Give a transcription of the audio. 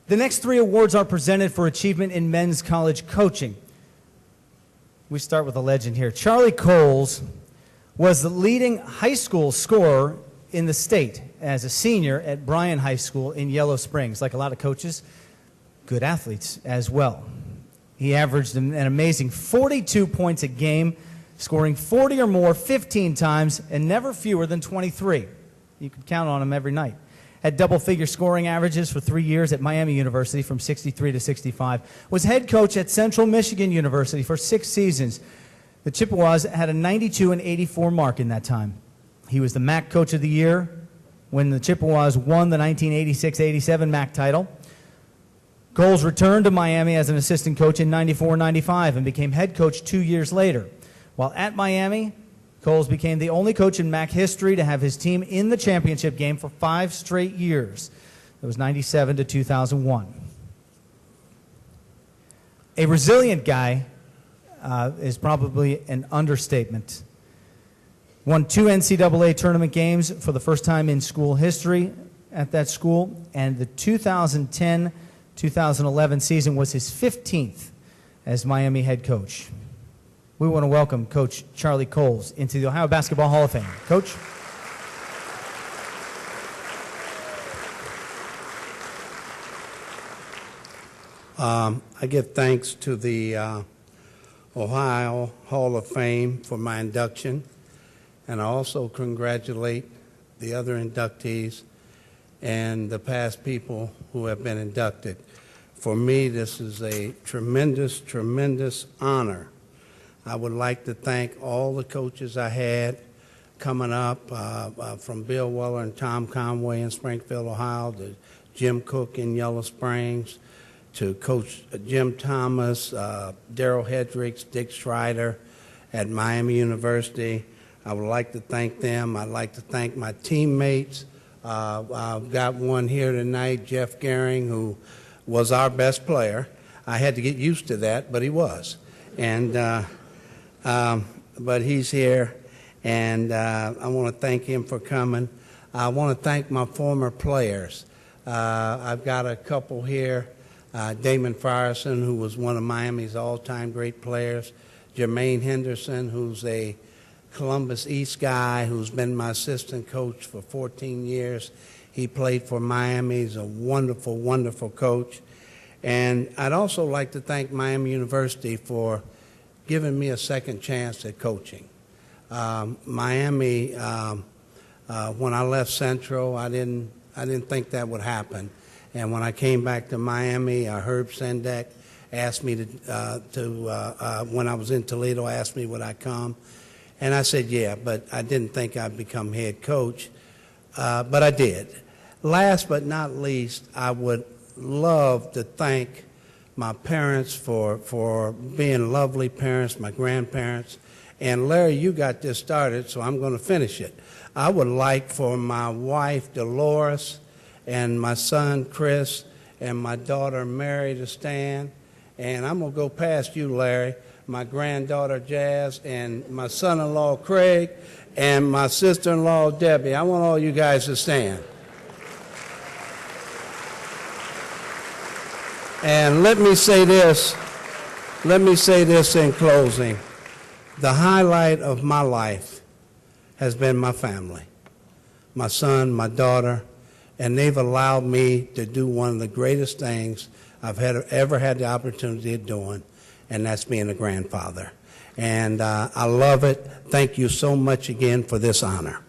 The next three awards are presented for achievement in men's college coaching. We start with a legend here. Charlie Coles was the leading high school scorer in the state as a senior at Bryan High School in Yellow Springs. Like a lot of coaches, good athletes as well. He averaged an amazing 42 points a game, scoring 40 or more 15 times, and never fewer than 23. You could count on him every night. Had double-figure scoring averages for 3 years at Miami University from 63 to 65. Was head coach at Central Michigan University for 6 seasons. The Chippewas had a 92 and 84 mark in that time. He was the MAC Coach of the Year when the Chippewas won the 1986-87 MAC title. Coles returned to Miami as an assistant coach in 94-95 and became head coach 2 years later. While at Miami, Coles became the only coach in MAC history to have his team in the championship game for 5 straight years. It was 97 to 2001. A resilient guy is probably an understatement. Won 2 NCAA tournament games for the first time in school history at that school, and the 2010-2011 season was his 15th as Miami head coach. We want to welcome Coach Charlie Coles into the Ohio Basketball Hall of Fame. Coach. I give thanks to the Ohio Hall of Fame for my induction, and I also congratulate the other inductees and the past people who have been inducted. For me, this is a tremendous, tremendous honor. I would like to thank all the coaches I had coming up, from Bill Weller and Tom Conway in Springfield, Ohio, to Jim Cook in Yellow Springs, to Coach Jim Thomas, Darrell Hedricks, Dick Schreider at Miami University. I would like to thank them. I'd like to thank my teammates. I've got one here tonight, Jeff Gehring, who was our best player. I had to get used to that, but he was. And but he's here, and I want to thank him for coming. I want to thank my former players. I've got a couple here. Damon Frierson, who was one of Miami's all-time great players. Jermaine Henderson, who's a Columbus East guy who's been my assistant coach for 14 years. He played for Miami. He's a wonderful, wonderful coach. And I'd also like to thank Miami University for giving me a second chance at coaching. Miami, when I left Central, I didn't think that would happen. And when I came back to Miami, Herb Sendek asked me when I was in Toledo, asked me would I come. And I said, yeah, but I didn't think I'd become head coach. But I did. Last but not least, I would love to thank my parents for being lovely parents, my grandparents. And Larry, you got this started, so I'm going to finish it. I would like for my wife, Dolores, and my son, Chris, and my daughter, Mary, to stand. And I'm going to go past you, Larry, my granddaughter, Jazz, and my son-in-law, Craig, and my sister-in-law, Debbie. I want all you guys to stand. And let me say this in closing. The highlight of my life has been my family, my son, my daughter, and they've allowed me to do one of the greatest things I've ever had the opportunity of doing, and that's being a grandfather. And I love it. Thank you so much again for this honor.